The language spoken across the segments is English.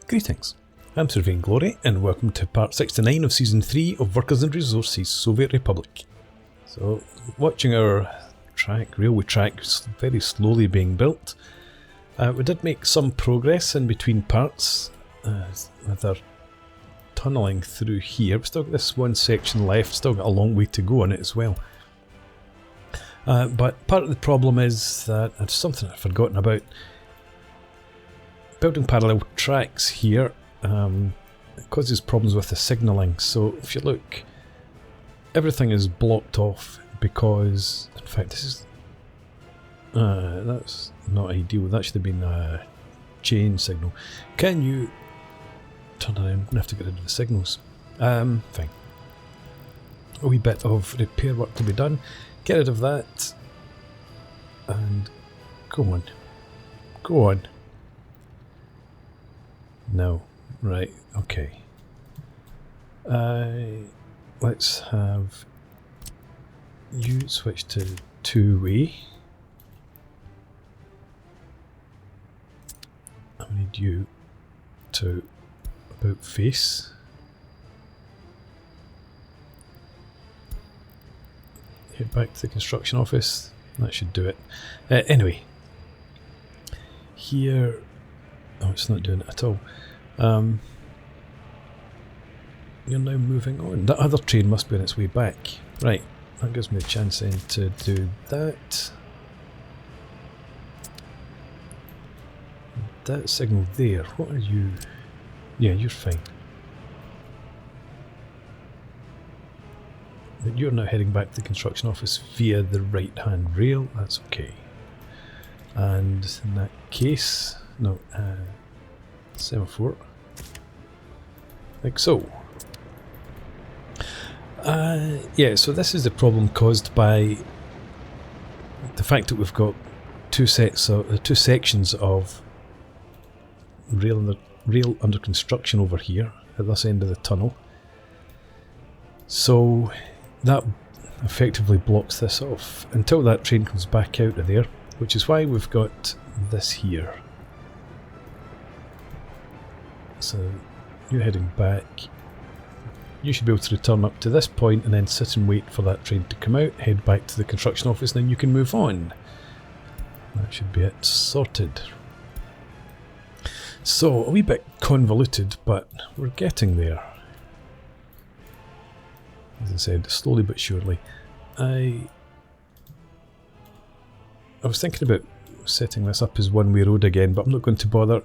Greetings, I'm Sir Vainglory and welcome to part 69 of season 3 of Workers and Resources, Soviet Republic. So, watching our railway track very slowly being built. We did make some progress in between parts with our tunnelling through here. We've still got this one section left, still got a long way to go on it as well. But part of the problem is that it's something I've forgotten about. Building parallel tracks here causes problems with the signalling. So if you look, everything is blocked off because, in fact, this is that's not ideal. That should have been a chain signal. Can you turn around? I'm going to have to get rid of the signals. Fine. A wee bit of repair work to be done. Get rid of that. And go on. Go on. No. Right. Okay. Let's have you switch to two-way. I need you to about face. Head back to the construction office. That should do it. Anyway, here. Oh, it's not doing it at all. You're now moving on. That other train must be on its way back. Right, that gives me a chance then to do that. That signal there, what are you? Yeah, you're fine. But you're now heading back to the construction office via the right hand rail, that's okay. And in that case, no, semaphore, like so. Yeah, so this is the problem caused by the fact that we've got two sections of rail under construction over here at this end of the tunnel. So that effectively blocks this off until that train comes back out of there, which is why we've got this here. So you're heading back. You should be able to return up to this point and then sit and wait for that train to come out, head back to the construction office, and then you can move on. That should be it sorted. So, a wee bit convoluted, but we're getting there. As I said, slowly but surely. I was thinking about setting this up as one-way road again, but I'm not going to bother.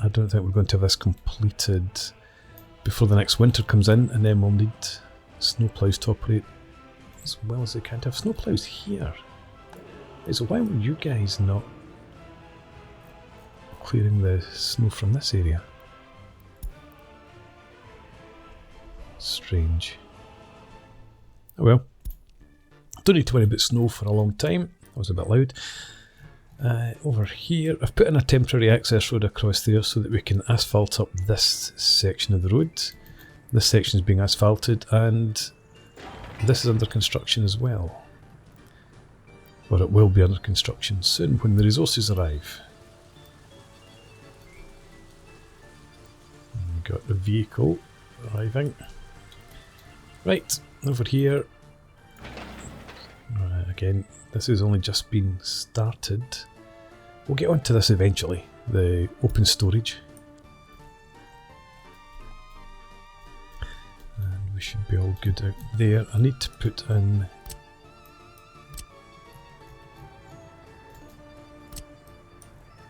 I don't think we're going to have this completed before the next winter comes in, and then we'll need snowplows to operate as well as they can to have snowplows here. So why were you guys not clearing the snow from this area? Strange. Oh well. Don't need to worry about snow for a long time. That was a bit loud. Over here, I've put in a temporary access road across there so that we can asphalt up this section of the road. This section is being asphalted, and this is under construction as well. Or it will be under construction soon when the resources arrive. We've got the vehicle arriving. Right, over here. Again, this has only just been started. We'll get onto this eventually, the open storage. And we should be all good out there. I need to put in...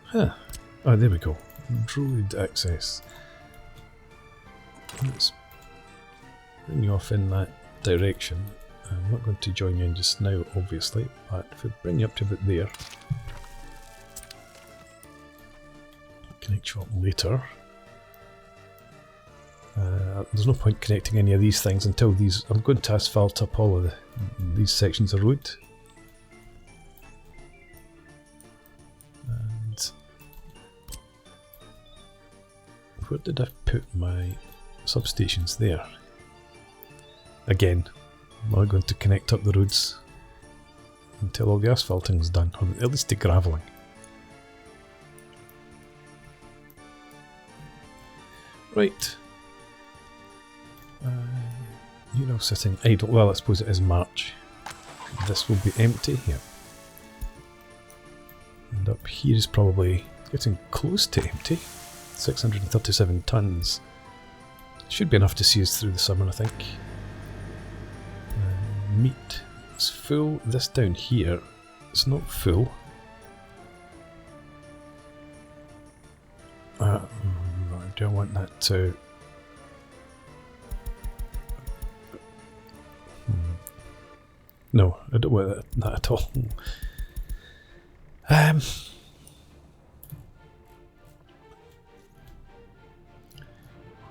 Huh. Oh, there we go. Road access. Let's bring you off in that direction. I'm not going to join you in just now, obviously, but if we bring you up to about there, connect you up later. There's no point connecting any of these things until these. I'm going to asphalt up all of these sections of road. And where did I put my substations? There. Again. I'm not going to connect up the roads until all the asphalting is done, or at least the gravelling. Right. You're now sitting idle. Well, I suppose it is March. This will be empty. Yeah. And up here is probably getting close to empty. 637 tons. Should be enough to see us through the summer, I think. Meat is full. This down here, it's not full. Do I want that to... No, I don't want that at all. Where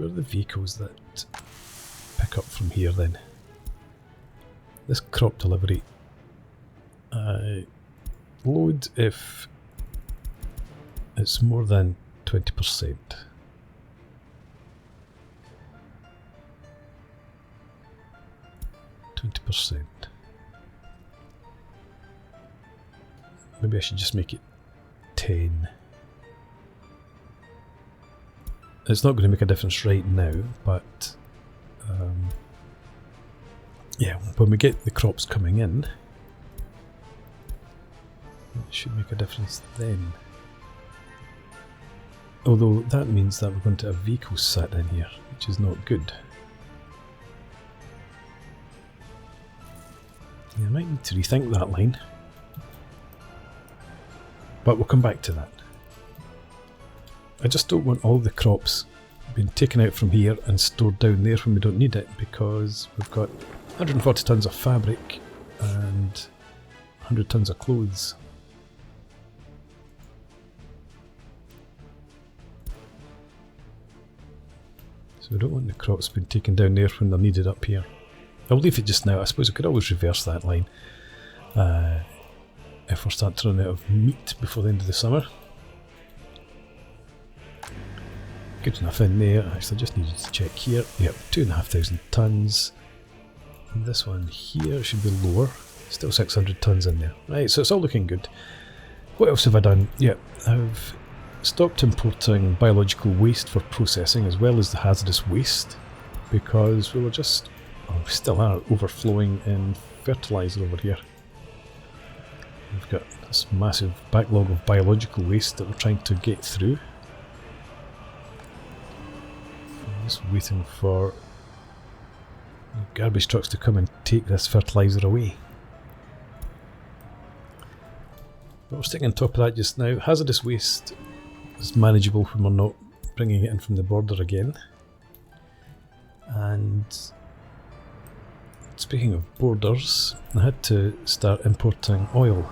are the vehicles that pick up from here then? This crop delivery. Load if it's more than 20%. Maybe I should just make it 10. It's not going to make a difference right now, but yeah, when we get the crops coming in, it should make a difference then. Although that means that we're going to have vehicles sat in here, which is not good. Yeah, I might need to rethink that line. But we'll come back to that. I just don't want all the crops being taken out from here and stored down there when we don't need it, because we've got 140 tons of fabric and 100 tons of clothes. So we don't want the crops being taken down there when they're needed up here. I'll leave it just now. I suppose I could always reverse that line if we're starting to run out of meat before the end of the summer. Good enough in there. Actually, I just needed to check here. Yep, 2,500 tons. And this one here should be lower. Still 600 tons in there. Right, so it's all looking good. What else have I done? Yep, I've stopped importing biological waste for processing, as well as the hazardous waste, because we were just, oh, we still are, overflowing in fertiliser over here. We've got this massive backlog of biological waste that we're trying to get through. I'm just waiting for garbage trucks to come and take this fertiliser away. But we're sticking on top of that just now. Hazardous waste is manageable when we're not bringing it in from the border again. And speaking of borders, I had to start importing oil,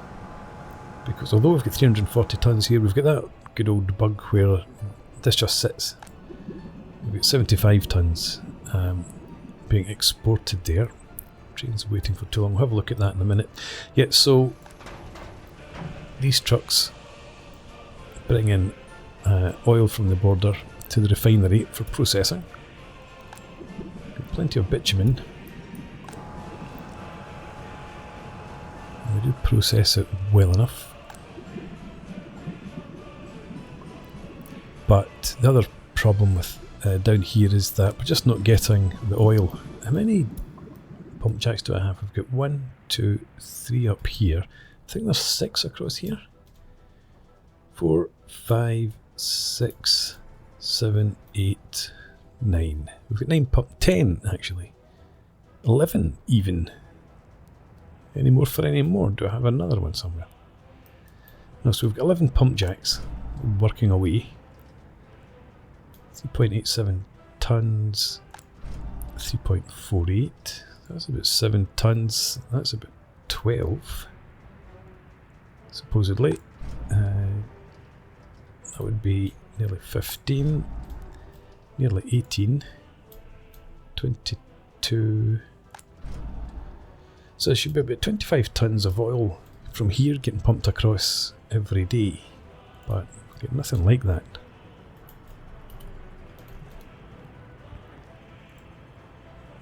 because although we've got 340 tons here, we've got that good old bug where this just sits. We've got 75 tons being exported there. Train's waiting for too long. We'll have a look at that in a minute. Yeah, so these trucks bring in oil from the border to the refinery for processing. Got plenty of bitumen. We do process it well enough. But the other problem with down here is that we're just not getting the oil. How many pump jacks do I have? I've got 1, 2, 3 up here. I think there's 6 across here. 4, 5, 6, 7, 8, 9. We've got 9 pump, 10 actually. 11 even. Any more for any more? Do I have another one somewhere? No, so we've got 11 pump jacks working away. 3.87 tons. 3.48. That's about 7 tons. That's about 12. Supposedly. That would be nearly 15. Nearly 18. 22. So there should be about 25 tons of oil from here getting pumped across every day, but we get nothing like that.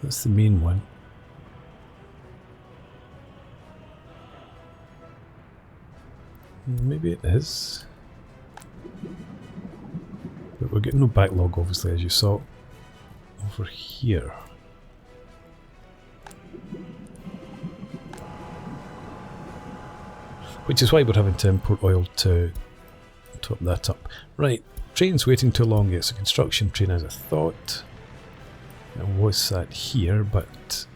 That's the main one. Maybe it is. But we're getting no backlog, obviously, as you saw. over here. Which is why we're having to import oil to top that up. Right, train's waiting too long. It's a construction train as I thought. It was sat here, but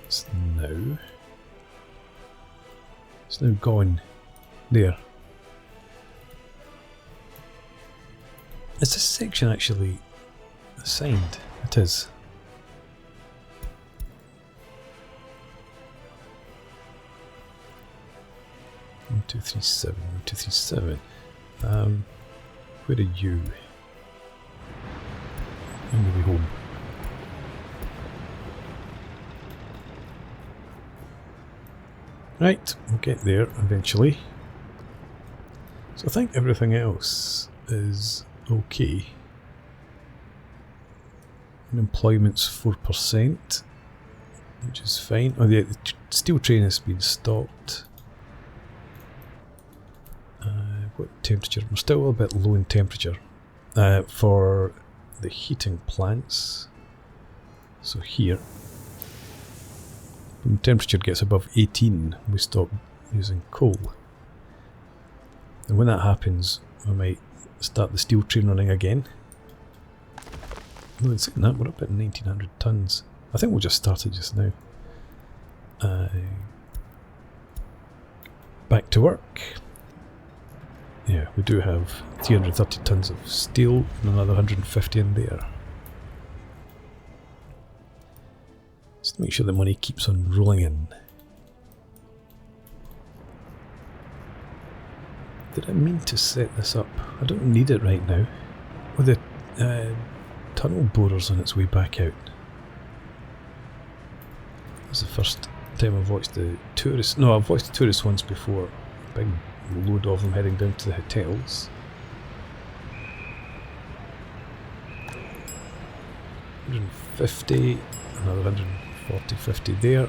it's now gone there. Is this section actually assigned? It is. One, 2, 3, 7. 1, 2, 3, 7. Where are you? On the way home. Right, we'll get there eventually. So I think everything else is okay. Unemployment's 4%, which is fine. Oh, the steel train has been stopped. What temperature? We're still a little bit low in temperature for the heating plants. So here, when temperature gets above 18, we stop using coal. And when that happens, we might start the steel train running again. Well, in saying that, we're up at 1900 tons. I think we'll just start it just now. Back to work. Yeah, we do have 330 tons of steel and another 150 in there. Just to make sure the money keeps on rolling in. Did I mean to set this up? I don't need it right now. With the tunnel borer's on its way back out. This is the first time I've watched the tourists. No, I've watched the tourists once before. Big load of them heading down to the hotels. 150, another 140, 50 there.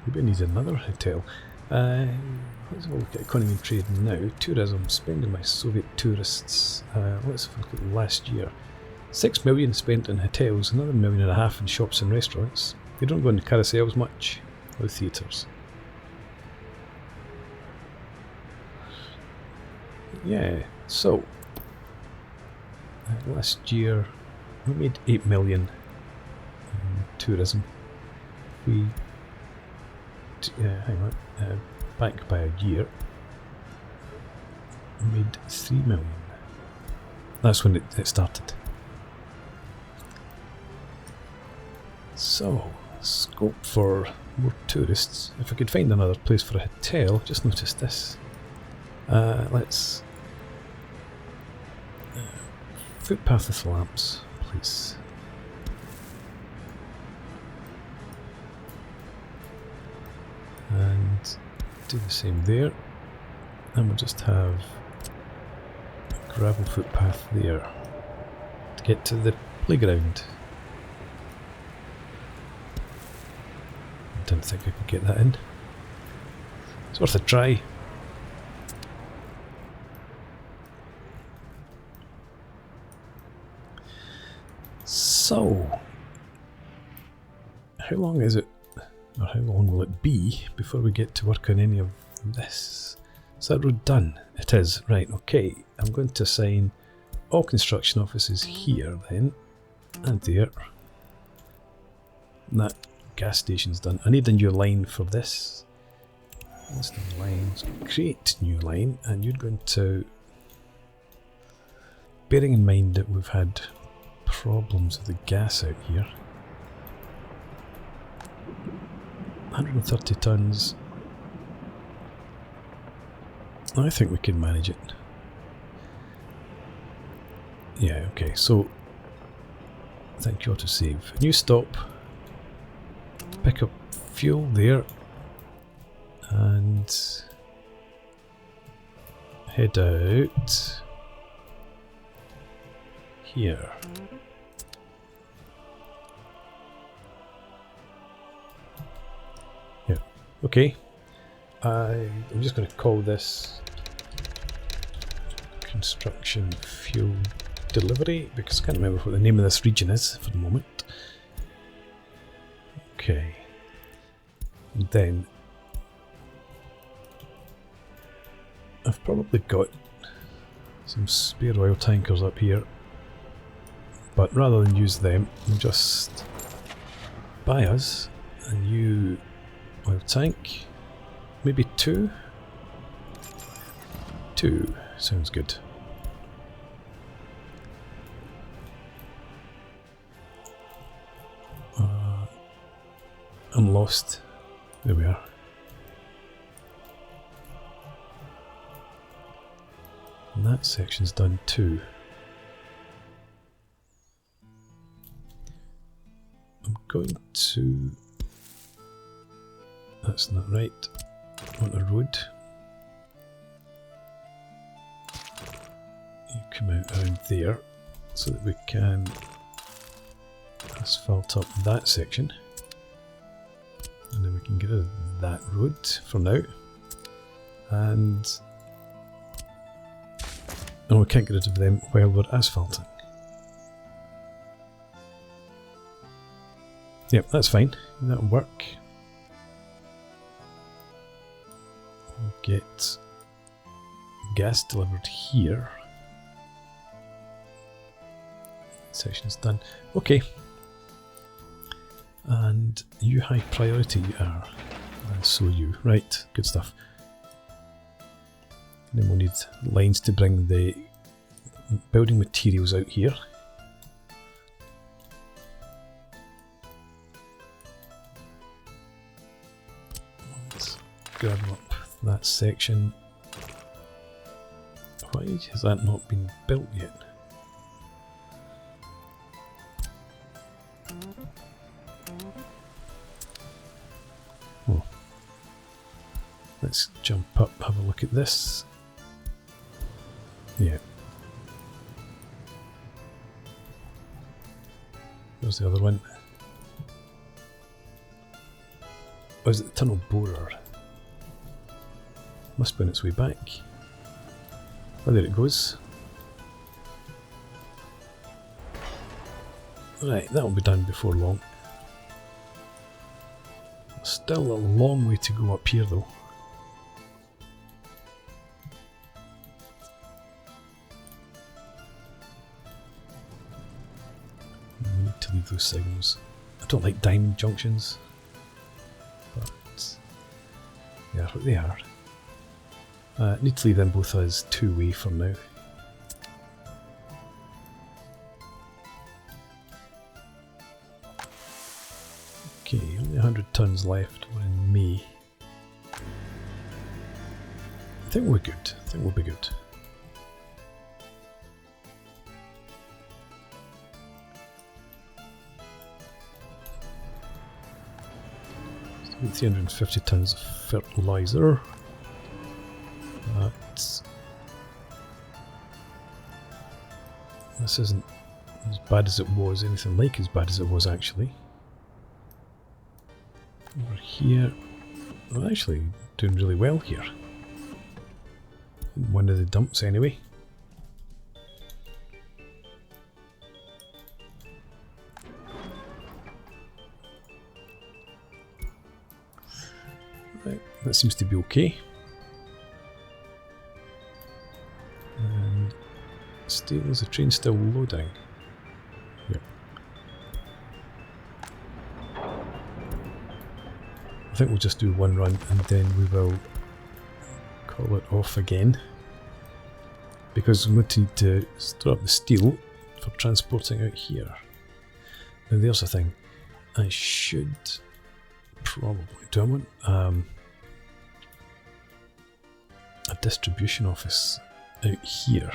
Maybe I need another hotel. Let's have a look at economy and trade now. Tourism, spending by Soviet tourists. Let's have a look at last year. 6 million spent in hotels, another 1.5 million in shops and restaurants. They don't go into carousels much, or theatres. Yeah, so last year we made 8 million in tourism. We hang on, back by a year, we made 3 million. That's when it started. So, scope for more tourists. If I could find another place for a hotel, just noticed this. Let's footpath with lamps, please. And do the same there. And we'll just have a gravel footpath there to get to the playground. Didn't think I could get that in. It's worth a try. So, how long is it, or how long will it be before we get to work on any of this? Is that road done? It is. Right, okay. I'm going to assign all construction offices here then, and there. And that gas station's done. I need a new line for this. List of lines. Create new line, and you're going to, bearing in mind that we've had problems with the gas out here. 130 tons. I think we can manage it. Yeah, okay, so thank you, autosave. New stop. Pick up fuel there. And head out here. Yeah, okay. I'm just going to call this construction fuel delivery, because I can't remember what the name of this region is for the moment. Okay. And then I've probably got some spare oil tankers up here, but rather than use them, I'll just buy us a new oil tank. Maybe two? Two. Sounds good. I'm lost. There we are. And that section's done too. I'm going to... That's not right. I want a road. You come out around there so that we can asphalt up that section. And then we can get rid of that road for now. And... no, we can't get rid of them while we're asphalting. Yep, that's fine. That'll work. We'll get gas delivered here. Section's done. Okay. And you high priority are. And so you. Right, good stuff. And then we'll need lines to bring the building materials out here. Let's grab up that section. Why has that not been built yet? Oh. Let's jump up, have a look at this. Yeah. There's the other one. Oh, is it the tunnel borer? Must be on its way back. Oh, there it goes. Right, that'll be done before long. Still a long way to go up here though. I need to leave those signals. I don't like diamond junctions, but they are what they are. Need to leave them both as two-way for now. Okay, only 100 tons left. We're in May. I think we're good. I think we'll be good. Still 350 tons of fertilizer. This isn't as bad as it was, anything like as bad as it was actually. Over here, we're actually doing really well here. In one of the dumps anyway. Right, that seems to be okay. And still, is the train still loading? Yep. I think we'll just do one run and then we will call it off again. Because we need to store up the steel for transporting out here. Now there's the thing. I should probably... do I want a distribution office out here?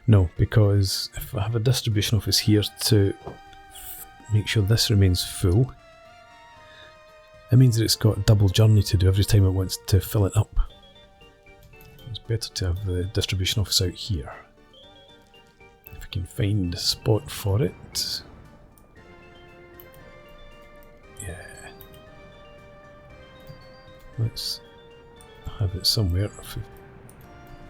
No, because if I have a distribution office here to make sure this remains full, it means that it's got a double journey to do every time it wants to fill it up. It's better to have the distribution office out here. If I can find a spot for it. Yeah. Let's have it somewhere. If we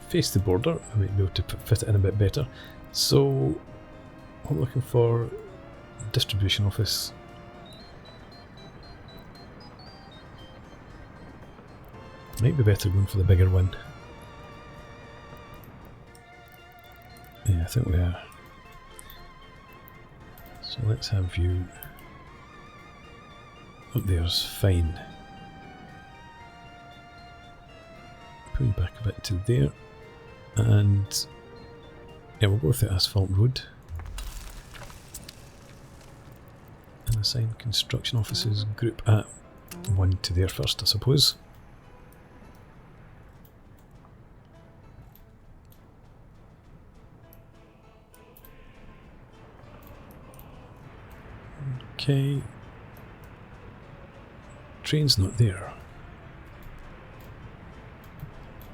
face the border, I might be able to fit it in a bit better. So I'm looking for distribution office. Might be better going for the bigger one. Yeah, I think we are. So let's have you up there's fine. Pull you back a bit to there, and yeah, we'll go with the asphalt road. And assign construction offices group at 1 to there first, I suppose. Okay. Train's not there.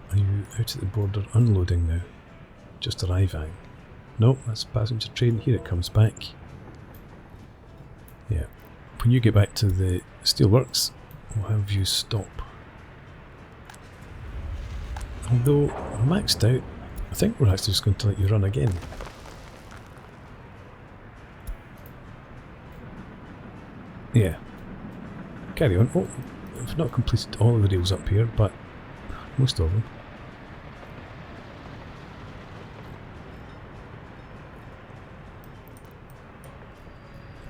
Are you out at the border unloading now? Just arriving? No, that's passenger train. Here it comes back. Yeah. When you get back to the steelworks, we'll have you stop. Although maxed out, I think we're actually just going to let you run again. Yeah. Carry on. Oh, I've not completed all of the rails up here, but most of them.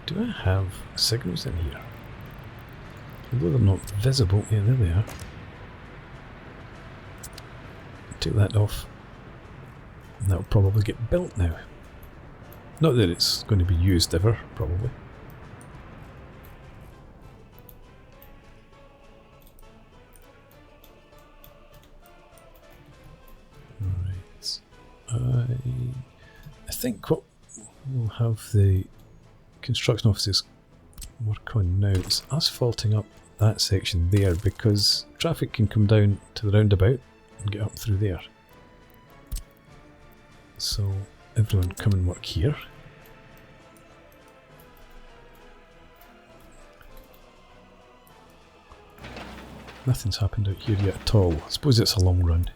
Do I have signals in here? Although they're not visible. Yeah, there they are. Take that off. And that'll probably get built now. Not that it's going to be used ever, probably. I think what we'll have the construction offices work on now is asphalting up that section there, because traffic can come down to the roundabout and get up through there. So everyone come and work here. Nothing's happened out here yet at all. I suppose it's a long run.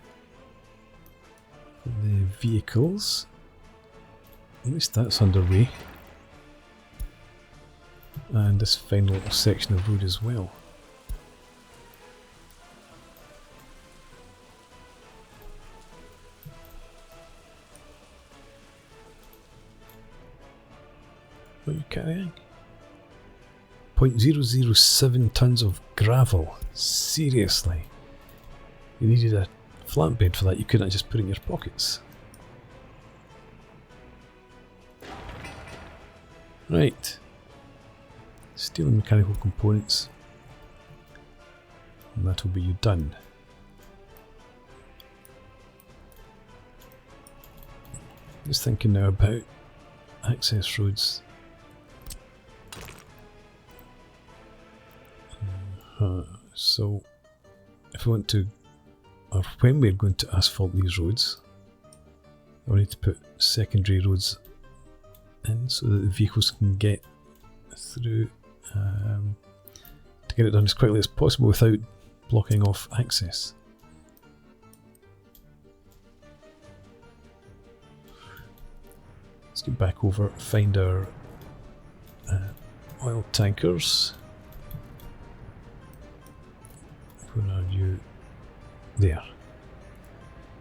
The vehicles, at least that's underway, and this final little section of road as well. What are you carrying? 0.007 tons of gravel. Seriously? You needed a flatbed for that, you couldn't just put it in your pockets. Right. Steel and mechanical components. And that will be you done. Just thinking now about access roads. So, if we want to, or when we're going to asphalt these roads, we need to put secondary roads in so that the vehicles can get through, to get it done as quickly as possible without blocking off access. Let's get back over, find our oil tankers. Where are you? There.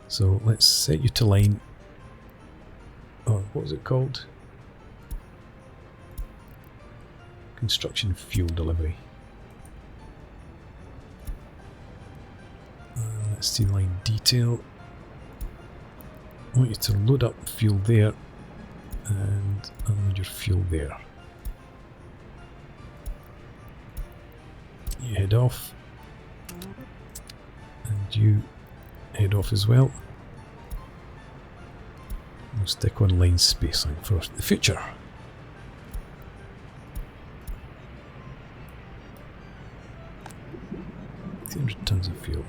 So let's set you to line. Oh, what was it called? Construction fuel delivery. Let's see line detail. I want you to load up fuel there and unload your fuel there. You head off. And you head off as well. We'll stick on line spacing for the future. $300 tons of fuel.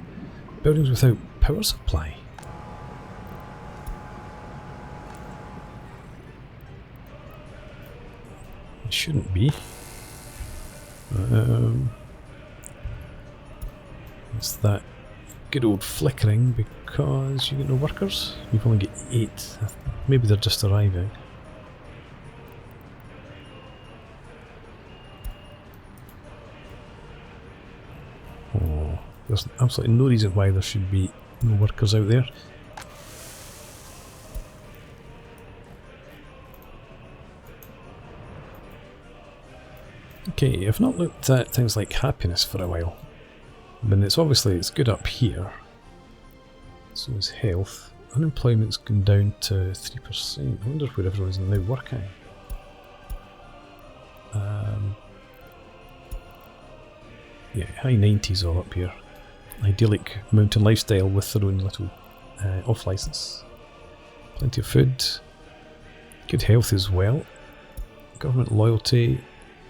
Buildings without power supply. It shouldn't be. It's that good old flickering because you get no workers. You've only got 8. Maybe they're just arriving. Oh, there's absolutely no reason why there should be no workers out there. Okay, I've not looked at things like happiness for a while. But it's good up here. So is health. Unemployment's gone down to 3%. I wonder where everyone's now working. Yeah, high 90s all up here. Idyllic mountain lifestyle with their own little off license. Plenty of food. Good health as well. Government loyalty.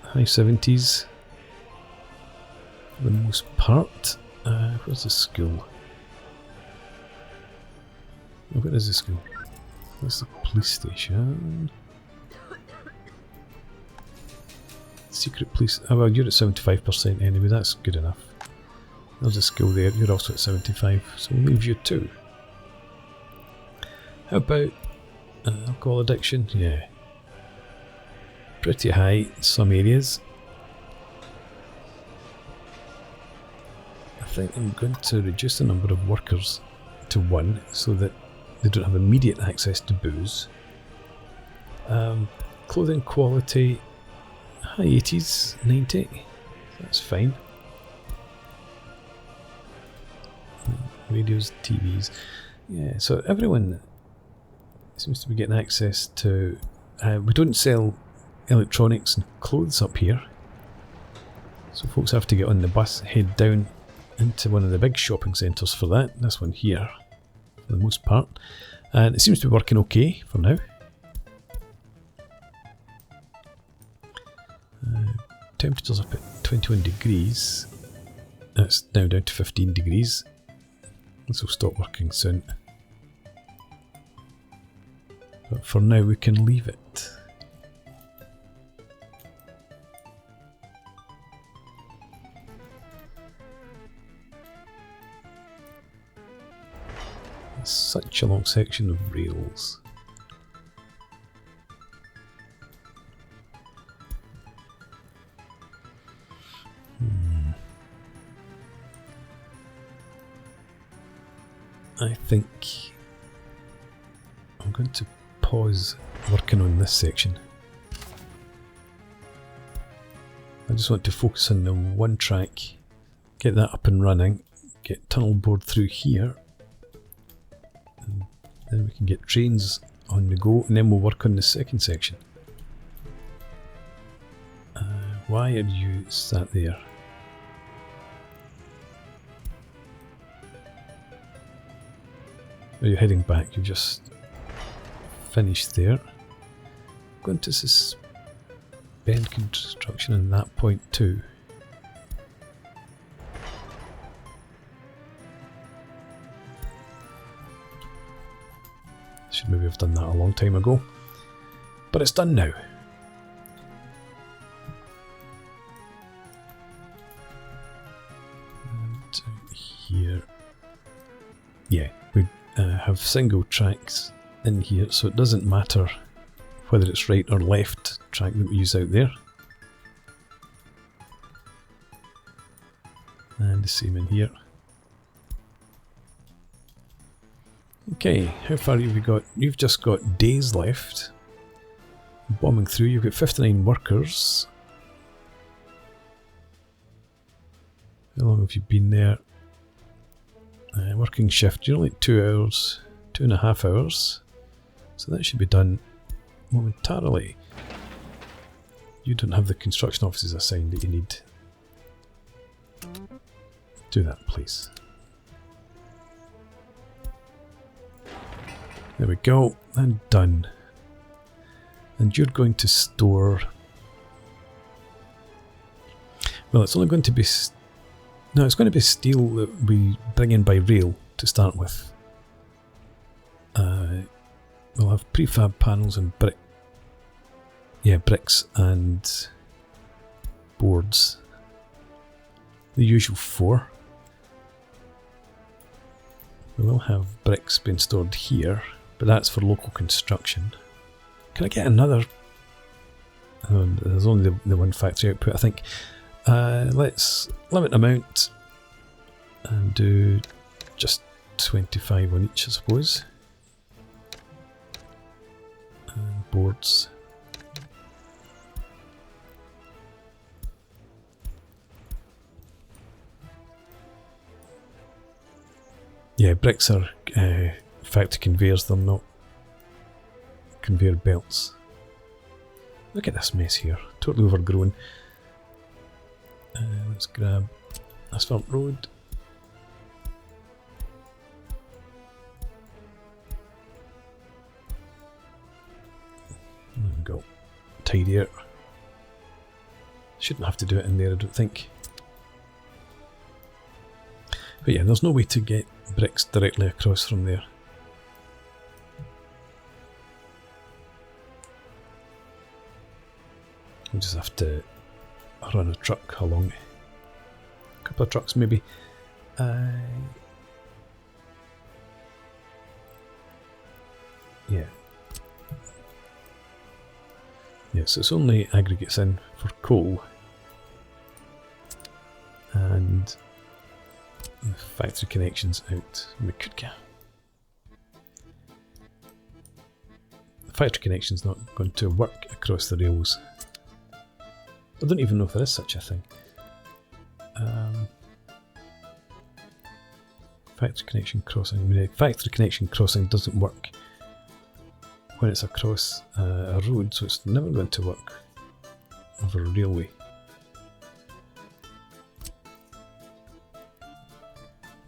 High 70s. For the most part. Where's the school? Oh, where is the school? That's the police station. Secret police. Oh well, you're at 75% anyway, that's good enough. There's a school there, you're also at 75, so we'll leave you too. How about alcohol addiction? Yeah. Pretty high in some areas. I think I'm going to reduce the number of workers to 1 so that they don't have immediate access to booze. Clothing quality, high 80s, 90, that's fine. Radios, TVs, yeah, so everyone seems to be getting access to, we don't sell electronics and clothes up here, so folks have to get on the bus, head down into one of the big shopping centres for that, this one here, for the most part, and it seems to be working okay for now. Temperature's up at 21 degrees, that's now down to 15 degrees, this will stop working soon, but for now we can leave it. It's such a long section of rails. I think I'm going to pause working on this section. I just want to focus on the one track, get that up and running, get tunnel bored through here, and then we can get trains on the go, and then we'll work on the second section. Why are you sat there? Are you heading back? You've just finished there. I'm going to suspend construction in that point too. Should maybe have done that a long time ago, but it's done now. And here, yeah, we have single tracks in here, so it doesn't matter whether it's right or left track that we use out there. And the same in here. Okay, how far have you got? You've just got days left. Bombing through, you've got 59 workers. How long have you been there? Working shift, you're only 2 hours, 2.5 hours. So that should be done momentarily. You don't have the construction offices assigned that you need. Do that, please. There we go, and done. And you're going to store... Well, it's only going to be... No, it's going to be steel that we bring in by rail to start with. We'll have prefab panels and bricks and boards the usual 4. We will have bricks being stored here, but that's for local construction. Can I get another? Oh, there's only the one factory output, I think. Let's limit the amount and do just 25 on each, I suppose. And boards. Yeah, bricks are factory conveyors, they're not conveyor belts. Look at this mess here, totally overgrown. Let's grab asphalt road. There we go. Tidier. Shouldn't have to do it in there, I don't think. But yeah, there's no way to get bricks directly across from there. We'll just have to run a truck along. A couple of trucks maybe. Yeah. Yeah, so it's only aggregates in for coal. And the factory connections out. We could get. The factory connection's not going to work across the rails. I don't even know if there is such a thing. Factory connection crossing. I mean, factory connection crossing doesn't work when it's across a road, so it's never going to work over a railway.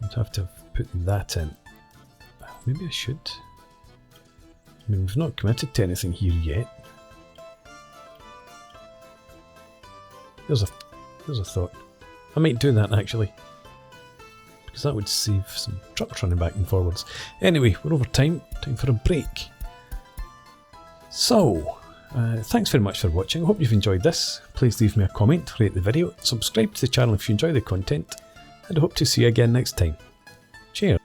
I'd have to put that in. Maybe I should. I mean, we've not committed to anything here yet. There's a thought. I might do that actually, because that would save some trucks running back and forwards. Anyway, we're over time. Time for a break. So, thanks very much for watching. I hope you've enjoyed this. Please leave me a comment, rate the video, subscribe to the channel if you enjoy the content, and I hope to see you again next time. Cheers.